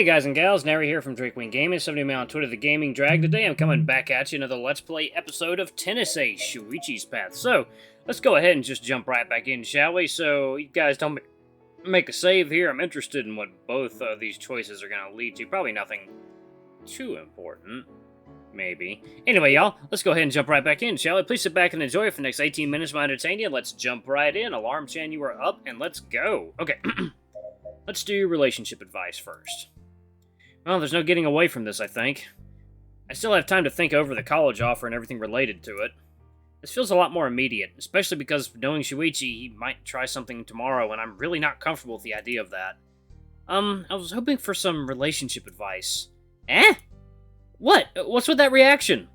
Hey guys and gals, Nary here from Drakewing Gaming, somebody me on Twitter, The Gaming Drag. Today I'm coming back at you another Let's Play episode of Tennessee Shuichi's Path. So, let's go ahead and just jump right back in, shall we? So, you guys don't make a save here. I'm interested in what both of these choices are going to lead to. Probably nothing too important. Maybe. Anyway, y'all, let's go ahead and jump right back in, shall we? Please sit back and enjoy it for the next 18 minutes while I entertain you. Let's jump right in. Alarm Chan, you are up, and let's go. Okay. Let's do relationship advice first. Well, there's no getting away from this, I think. I still have time to think over the college offer and everything related to it. This feels a lot more immediate, especially because knowing Shuichi, he might try something tomorrow, and I'm really not comfortable with the idea of that. I was hoping for some relationship advice. Eh? What? What's with that reaction?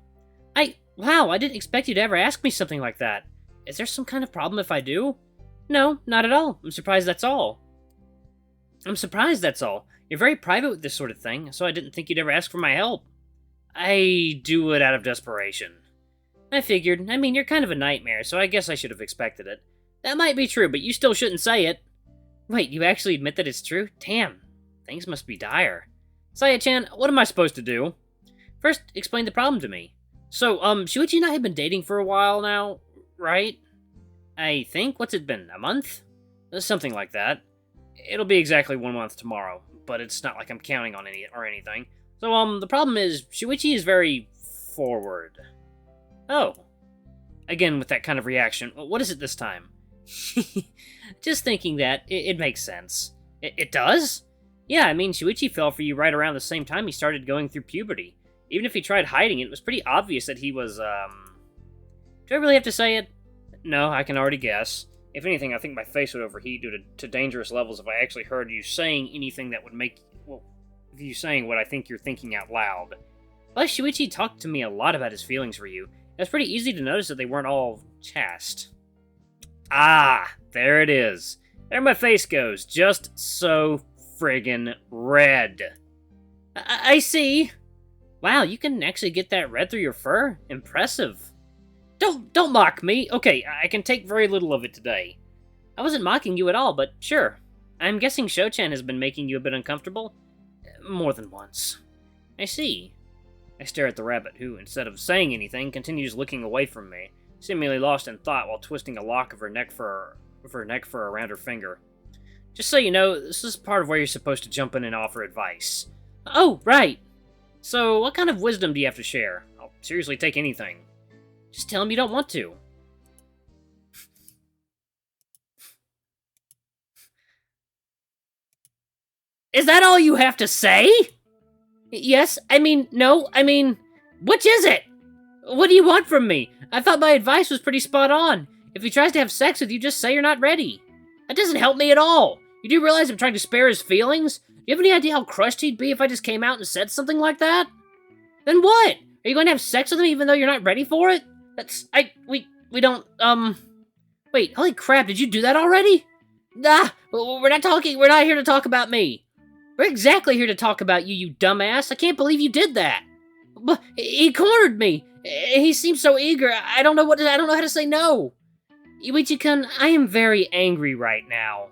Wow, I didn't expect you to ever ask me something like that. Is there some kind of problem if I do? No, not at all. I'm surprised that's all. You're very private with this sort of thing, so I didn't think you'd ever ask for my help. I do it out of desperation. I figured. I mean, you're kind of a nightmare, so I guess I should have expected it. That might be true, but you still shouldn't say it. Wait, you actually admit that it's true? Damn, things must be dire. Saya-chan, what am I supposed to do? First, explain the problem to me. So, Shuichi and I have been dating for a while now, right? I think, what's it been, a month? Something like that. It'll be exactly 1 month tomorrow, but it's not like I'm counting on anything. So, the problem is, Shuichi is very forward. Oh. Again, with that kind of reaction. What is it this time? Just thinking that, it makes sense. It does? Yeah, I mean, Shuichi fell for you right around the same time he started going through puberty. Even if he tried hiding it, it was pretty obvious that he was, Do I really have to say it? No, I can already guess. If anything, I think my face would overheat due to dangerous levels if I actually heard you saying anything that would make, well, you saying what I think you're thinking out loud. Plus, Shuichi talked to me a lot about his feelings for you. It was pretty easy to notice that they weren't all chaste. Ah, there it is. There my face goes, just so friggin' red. I see. Wow, you can actually get that red through your fur? Impressive. Don't mock me. Okay, I can take very little of it today. I wasn't mocking you at all, but sure. I'm guessing Sho-chan has been making you a bit uncomfortable? More than once. I see. I stare at the rabbit, who, instead of saying anything, continues looking away from me, seemingly lost in thought while twisting a lock of her neck fur around her finger. Just so you know, this is part of where you're supposed to jump in and offer advice. Oh, right. So, what kind of wisdom do you have to share? I'll seriously take anything. Just tell him you don't want to. Is that all you have to say? Yes, no, which is it? What do you want from me? I thought my advice was pretty spot on. If he tries to have sex with you, just say you're not ready. That doesn't help me at all. You do realize I'm trying to spare his feelings? Do you have any idea how crushed he'd be if I just came out and said something like that? Then what? Are you going to have sex with him even though you're not ready for it? We don't, Wait, holy crap, did you do that already? Nah, we're not here to talk about me. We're exactly here to talk about you, you dumbass. I can't believe you did that. But he cornered me. He seems so eager. I don't know how to say no. Yuichi-kun, I am very angry right now.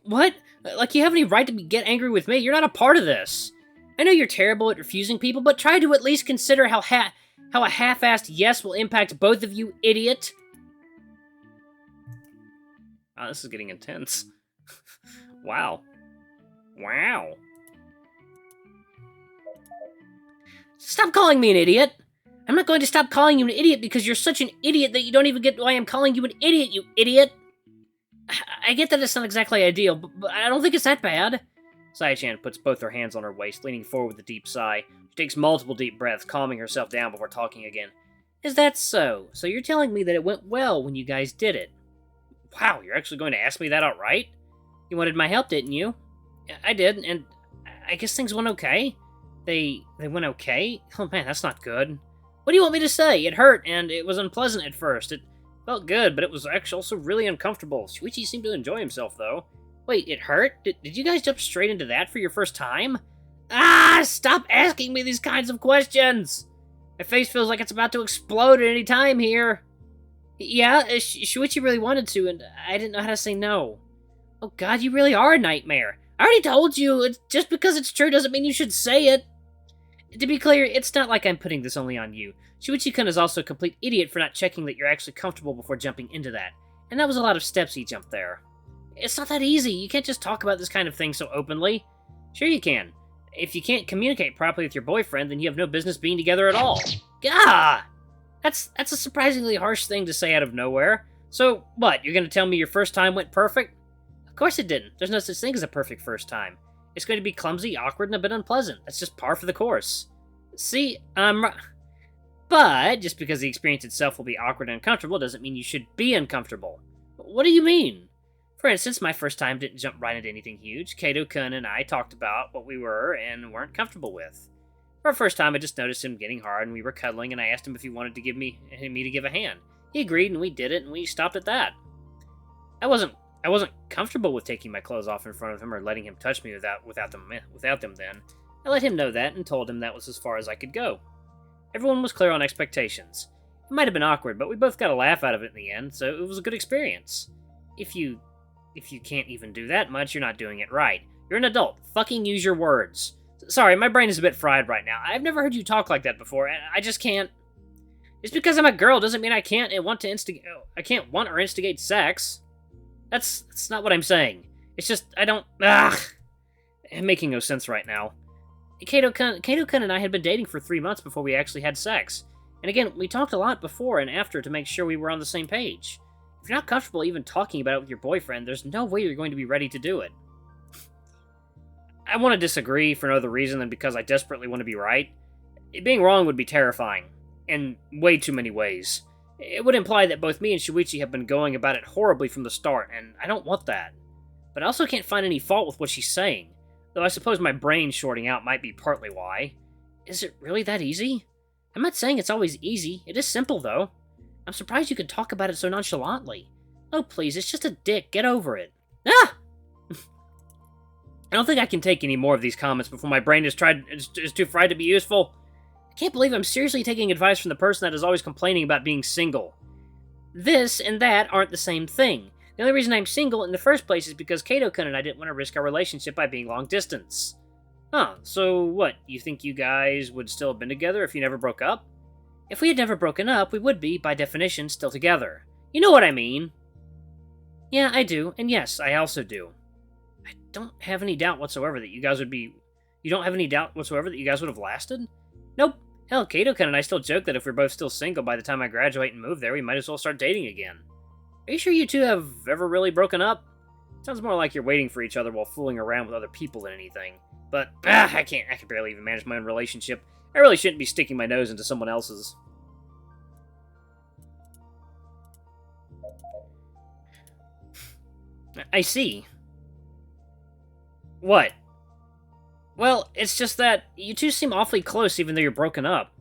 What? Like you have any right to get angry with me? You're not a part of this. I know you're terrible at refusing people, but try to at least consider how a half-assed yes will impact both of you, idiot. Wow, this is getting intense. Wow. Stop calling me an idiot. I'm not going to stop calling you an idiot because you're such an idiot that you don't even get why I'm calling you an idiot, you idiot. I get that it's not exactly ideal, but I don't think it's that bad. Saya-chan puts both her hands on her waist, leaning forward with a deep sigh. She takes multiple deep breaths, calming herself down before talking again. Is that so? So you're telling me that it went well when you guys did it? Wow, you're actually going to ask me that outright? You wanted my help, didn't you? I did, and I guess things went okay. They went okay? Oh man, that's not good. What do you want me to say? It hurt, and it was unpleasant at first. It felt good, but it was actually also really uncomfortable. Shuichi seemed to enjoy himself, though. Wait, it hurt? Did you guys jump straight into that for your first time? Ah, stop asking me these kinds of questions! My face feels like it's about to explode at any time here. Yeah, Shuichi really wanted to, and I didn't know how to say no. Oh god, you really are a nightmare. I already told you, just because it's true doesn't mean you should say it. To be clear, it's not like I'm putting this only on you. Shuichi-kun is also a complete idiot for not checking that you're actually comfortable before jumping into that. And that was a lot of steps he jumped there. It's not that easy. You can't just talk about this kind of thing so openly. Sure you can. If you can't communicate properly with your boyfriend, then you have no business being together at all. Gah! That's a surprisingly harsh thing to say out of nowhere. So, what, you're gonna tell me your first time went perfect? Of course it didn't. There's no such thing as a perfect first time. It's going to be clumsy, awkward, and a bit unpleasant. That's just par for the course. See, but just because the experience itself will be awkward and uncomfortable doesn't mean you should be uncomfortable. What do you mean? For instance, my first time didn't jump right into anything huge. Kato-kun and I talked about what we were and weren't comfortable with. For our first time, I just noticed him getting hard, and we were cuddling, and I asked him if he wanted to give me to give a hand. He agreed, and we did it, and we stopped at that. I wasn't comfortable with taking my clothes off in front of him or letting him touch me without them then. I let him know that and told him that was as far as I could go. Everyone was clear on expectations. It might have been awkward, but we both got a laugh out of it in the end, so it was a good experience. If you can't even do that much, you're not doing it right. You're an adult. Fucking use your words. Sorry, my brain is a bit fried right now. I've never heard you talk like that before, and I just can't. Just because I'm a girl doesn't mean I can't want or instigate sex. That's not what I'm saying. It's just, I don't... I'm making no sense right now. Kato-kun and I had been dating for 3 months before we actually had sex. And again, we talked a lot before and after to make sure we were on the same page. If you're not comfortable even talking about it with your boyfriend, there's no way you're going to be ready to do it. I want to disagree for no other reason than because I desperately want to be right. Being wrong would be terrifying. In way too many ways. It would imply that both me and Shuichi have been going about it horribly from the start, and I don't want that. But I also can't find any fault with what she's saying, though I suppose my brain shorting out might be partly why. Is it really that easy? I'm not saying it's always easy. It is simple, though. I'm surprised you could talk about it so nonchalantly. Oh, please, it's just a dick. Get over it. Ah! I don't think I can take any more of these comments before my brain is too fried to be useful. I can't believe I'm seriously taking advice from the person that is always complaining about being single. This and that aren't the same thing. The only reason I'm single in the first place is because Kato-kun and I didn't want to risk our relationship by being long distance. Huh, so what, you think you guys would still have been together if you never broke up? If we had never broken up, we would be, by definition, still together. You know what I mean? Yeah, I do, and yes, I also do. I don't have any doubt whatsoever that you guys would be... You don't have any doubt whatsoever that you guys would have lasted? Nope. Hell, Kato-kun and I still joke that if we're both still single by the time I graduate and move there, we might as well start dating again. Are you sure you two have ever really broken up? Sounds more like you're waiting for each other while fooling around with other people than anything. But, I can barely even manage my own relationship. I really shouldn't be sticking my nose into someone else's. I see. What? Well, it's just that you two seem awfully close even though you're broken up.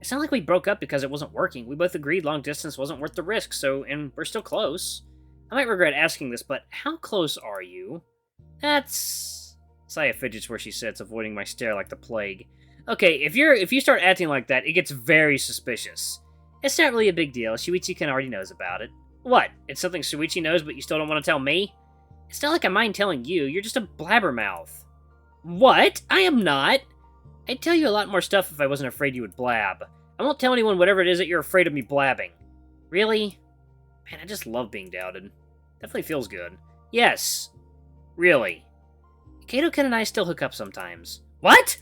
It's not like we broke up because it wasn't working. We both agreed long distance wasn't worth the risk, and we're still close. I might regret asking this, but how close are you? That's... Saya fidgets where she sits, avoiding my stare like the plague. Okay, if you start acting like that, it gets very suspicious. It's not really a big deal. Shuichi-kun already knows about it. What? It's something Shuichi knows, but you still don't want to tell me? It's not like I mind telling you. You're just a blabbermouth. What? I am not. I'd tell you a lot more stuff if I wasn't afraid you would blab. I won't tell anyone whatever it is that you're afraid of me blabbing. Really? Man, I just love being doubted. Definitely feels good. Yes. Really. Kato-kun and I still hook up sometimes. What?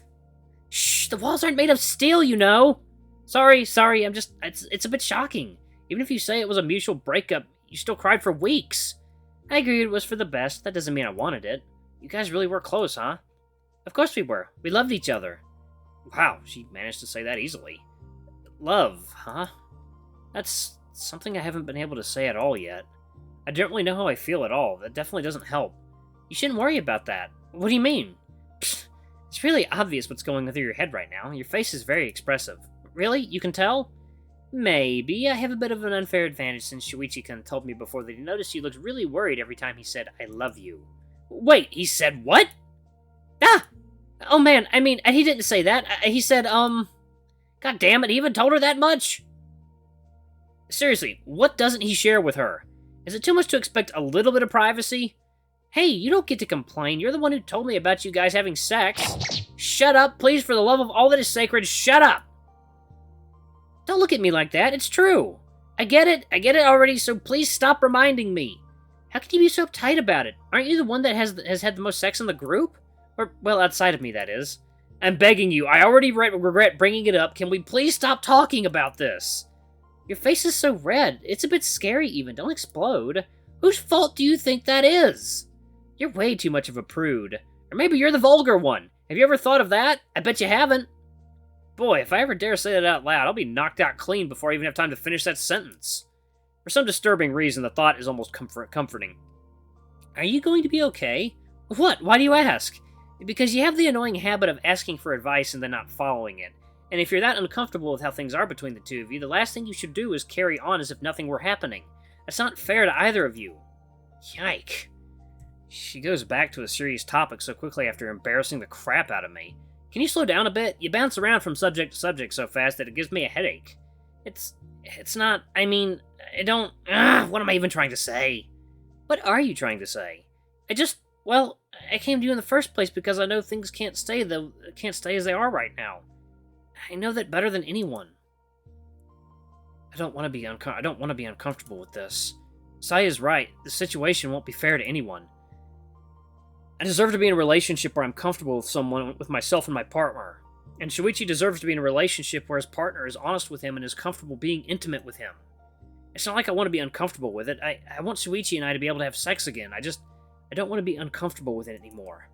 Shh, the walls aren't made of steel, you know. Sorry, it's a bit shocking. Even if you say it was a mutual breakup, you still cried for weeks. I agree it was for the best. That doesn't mean I wanted it. You guys really were close, huh? Of course we were. We loved each other. Wow, she managed to say that easily. Love, huh? That's something I haven't been able to say at all yet. I don't really know how I feel at all. That definitely doesn't help. You shouldn't worry about that. What do you mean? Pfft, it's really obvious what's going through your head right now. Your face is very expressive. Really? You can tell? Maybe. I have a bit of an unfair advantage since Shuichi-kun told me before that he noticed you looked really worried every time he said, I love you. Wait, he said what? Ah! Oh man, I mean, he didn't say that. He said, God damn it, he even told her that much? Seriously, what doesn't he share with her? Is it too much to expect a little bit of privacy? Hey, you don't get to complain. You're the one who told me about you guys having sex. Shut up, please, for the love of all that is sacred, shut up! Don't look at me like that, it's true. I get it already, so please stop reminding me. How can you be so uptight about it? Aren't you the one that has had the most sex in the group? Or, well, outside of me, that is. I'm begging you, I already regret bringing it up. Can we please stop talking about this? Your face is so red. It's a bit scary even. Don't explode. Whose fault do you think that is? You're way too much of a prude. Or maybe you're the vulgar one. Have you ever thought of that? I bet you haven't. Boy, if I ever dare say that out loud, I'll be knocked out clean before I even have time to finish that sentence. For some disturbing reason, the thought is almost comforting. Are you going to be okay? What? Why do you ask? Because you have the annoying habit of asking for advice and then not following it. And if you're that uncomfortable with how things are between the two of you, the last thing you should do is carry on as if nothing were happening. That's not fair to either of you. Yike. She goes back to a serious topic so quickly after embarrassing the crap out of me. Can you slow down a bit? You bounce around from subject to subject so fast that it gives me a headache. It's not, I mean, I don't, what am I even trying to say? What are you trying to say? Well, I came to you in the first place because I know things can't stay as they are right now. I know that better than anyone. I don't want to be uncomfortable with this. Saya's right. The situation won't be fair to anyone. I deserve to be in a relationship where I'm comfortable with someone, with myself and my partner. And Shuichi deserves to be in a relationship where his partner is honest with him and is comfortable being intimate with him. It's not like I want to be uncomfortable with it. I want Shuichi and I to be able to have sex again. I don't want to be uncomfortable with it anymore.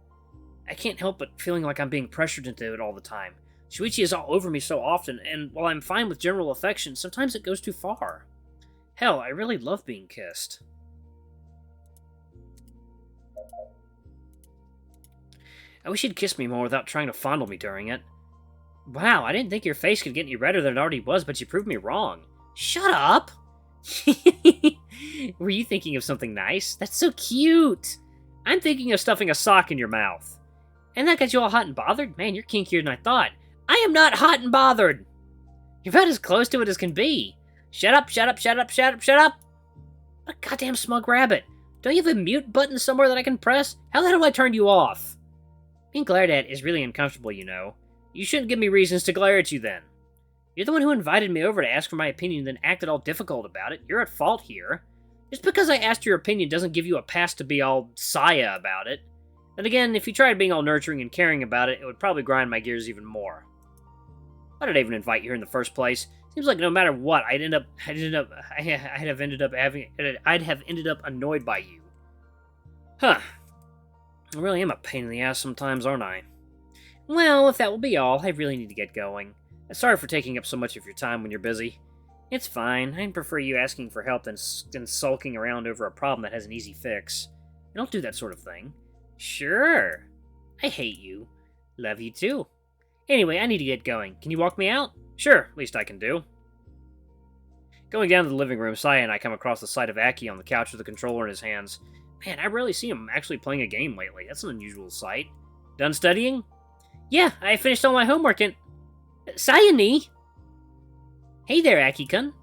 I can't help but feeling like I'm being pressured into it all the time. Shuichi is all over me so often, and while I'm fine with general affection, sometimes it goes too far. Hell, I really love being kissed. I wish he'd kiss me more without trying to fondle me during it. Wow, I didn't think your face could get any redder than it already was, but you proved me wrong. Shut up! Were you thinking of something nice? That's so cute! I'm thinking of stuffing a sock in your mouth. And that got you all hot and bothered? Man, you're kinkier than I thought. I am not hot and bothered! You're about as close to it as can be. Shut up, shut up, shut up, shut up, shut up! What a goddamn smug rabbit. Don't you have a mute button somewhere that I can press? How the hell do I turn you off? Being glared at is really uncomfortable, you know. You shouldn't give me reasons to glare at you then. You're the one who invited me over to ask for my opinion and then acted all difficult about it. You're at fault here. Just because I asked your opinion doesn't give you a pass to be all Saya about it. And again, if you tried being all nurturing and caring about it, it would probably grind my gears even more. Why did I even invite you here in the first place? Seems like no matter what, I'd have ended up annoyed by you. Huh. I really am a pain in the ass sometimes, aren't I? Well, if that will be all, I really need to get going. Sorry for taking up so much of your time when you're busy. It's fine. I prefer you asking for help than sulking around over a problem that has an easy fix. I don't do that sort of thing. Sure. I hate you. Love you too. Anyway, I need to get going. Can you walk me out? Sure, least I can do. Going down to the living room, Saya and I come across the sight of Aki on the couch with the controller in his hands. Man, I rarely see him actually playing a game lately. That's an unusual sight. Done studying? Yeah, I finished all my homework and... Sayani! Hey there, Aki-kun.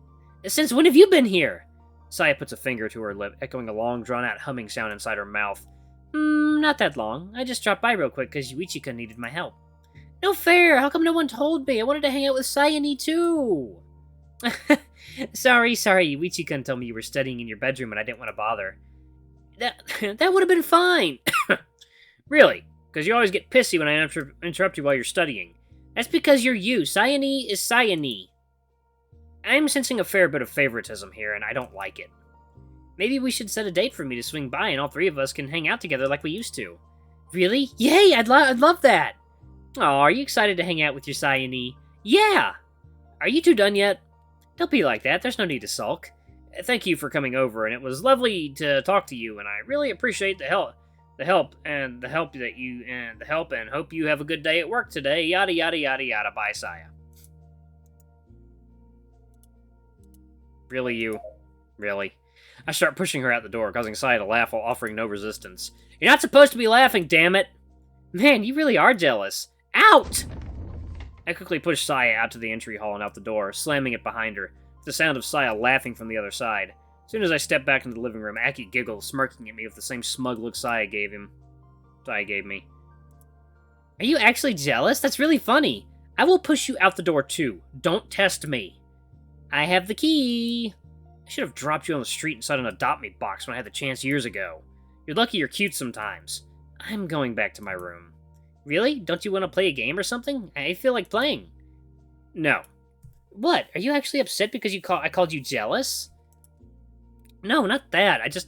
Since when have you been here? Saya puts a finger to her lip, echoing a long, drawn-out humming sound inside her mouth. Not that long. I just dropped by real quick because Yuichi-kun needed my help. No fair! How come no one told me? I wanted to hang out with Sayani, too! Sorry, Yuichi-kun told me you were studying in your bedroom and I didn't want to bother. That would have been fine! Really? Because you always get pissy when I interrupt you while you're studying. That's because you're you. Sayani is Sayani. I'm sensing a fair bit of favoritism here, and I don't like it. Maybe we should set a date for me to swing by and all three of us can hang out together like we used to. Really? Yay! I'd love that! Aw, are you excited to hang out with your Sayani? Yeah! Are you two done yet? Don't be like that. There's no need to sulk. Thank you for coming over, and it was lovely to talk to you, and I really appreciate the help, and hope you have a good day at work today. Yada yada yada yada. Bye, Saya. Really, you? Really? I start pushing her out the door, causing Saya to laugh while offering no resistance. You're not supposed to be laughing, damn it! Man, you really are jealous. Out! I quickly push Saya out to the entry hall and out the door, slamming it behind her, with the sound of Saya laughing from the other side. soon as I stepped back into the living room, Aki giggled, smirking at me with the same smug look Saya gave me. Are you actually jealous? That's really funny. I will push you out the door too. Don't test me. I have the key. I should have dropped you on the street inside an Adopt Me box when I had the chance years ago. You're lucky you're cute sometimes. I'm going back to my room. Really? Don't you want to play a game or something? I feel like playing. No. What? Are you actually upset because I called you jealous? No, not that. I just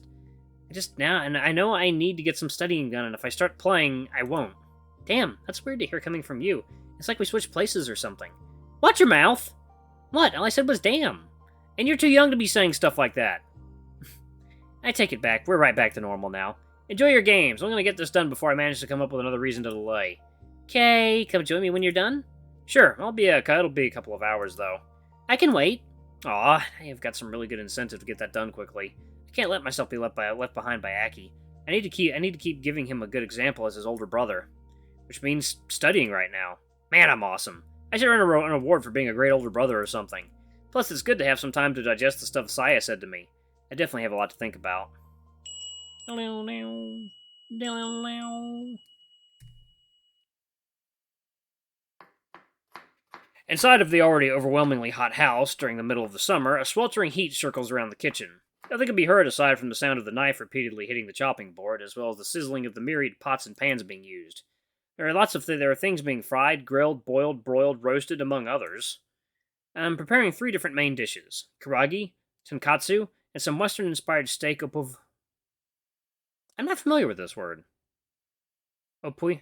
now, and I know I need to get some studying done, and if I start playing, I won't. Damn, that's weird to hear coming from you. It's like we switched places or something. Watch your mouth! What? All I said was damn. And you're too young to be saying stuff like that. I take it back. We're right back to normal now. Enjoy your games. I'm gonna get this done before I manage to come up with another reason to delay. Okay, come join me when you're done? Sure, it'll be a couple of hours, though. I can wait. Aw, I have got some really good incentive to get that done quickly. I can't let myself be left behind by Aki. I need to keep giving him a good example as his older brother. Which means studying right now. Man, I'm awesome. I should earn an award for being a great older brother or something. Plus, it's good to have some time to digest the stuff Saya said to me. I definitely have a lot to think about. Inside of the already overwhelmingly hot house during the middle of the summer, a sweltering heat circles around the kitchen. Nothing can be heard aside from the sound of the knife repeatedly hitting the chopping board, as well as the sizzling of the myriad pots and pans being used. There are things being fried, grilled, boiled, broiled, roasted, among others. I'm preparing 3 different main dishes: karagi, tonkatsu, and some Western-inspired steak I'm not familiar with this word. Opoivier?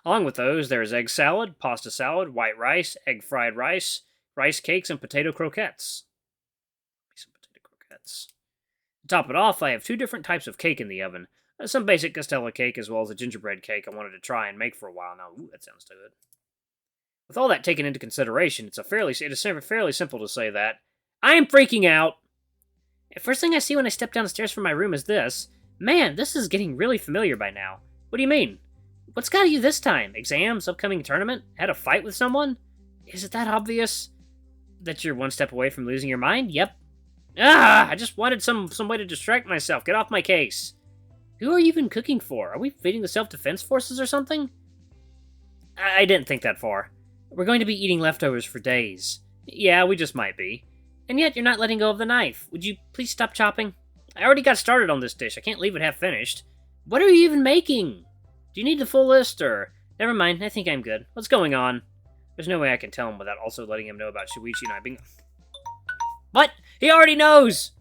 Along with those, there is egg salad, pasta salad, white rice, egg fried rice, rice cakes, and potato croquettes. To top it off, I have 2 different types of cake in the oven. Some basic Castella cake, as well as a gingerbread cake I wanted to try and make for a while now. Ooh, that sounds good. With all that taken into consideration, it is fairly simple to say that I am freaking out. The first thing I see when I step down the stairs from my room is this. Man, this is getting really familiar by now. What do you mean? What's got you this time? Exams? Upcoming tournament? Had a fight with someone? Is it that obvious that you're one step away from losing your mind? Yep. I just wanted some way to distract myself. Get off my case. Who are you even cooking for? Are we feeding the self-defense forces or something? I didn't think that far. We're going to be eating leftovers for days. Yeah, we just might be. And yet you're not letting go of the knife. Would you please stop chopping? I already got started on this dish. I can't leave it half finished. What are you even making? Do you need the full list, or... Never mind, I think I'm good. What's going on? There's no way I can tell him without also letting him know about Shuichi and I being... What? He already knows!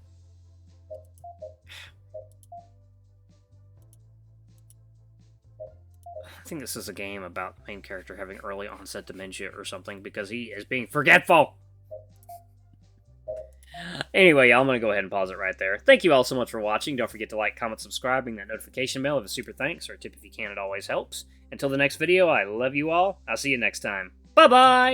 I think this is a game about the main character having early onset dementia or something because he is being forgetful. Anyway, y'all, I'm going to go ahead and pause it right there. Thank you all so much for watching. Don't forget to like, comment, subscribe, ring that notification bell if a super thanks, or a tip if you can, it always helps. Until the next video, I love you all. I'll see you next time. Bye-bye!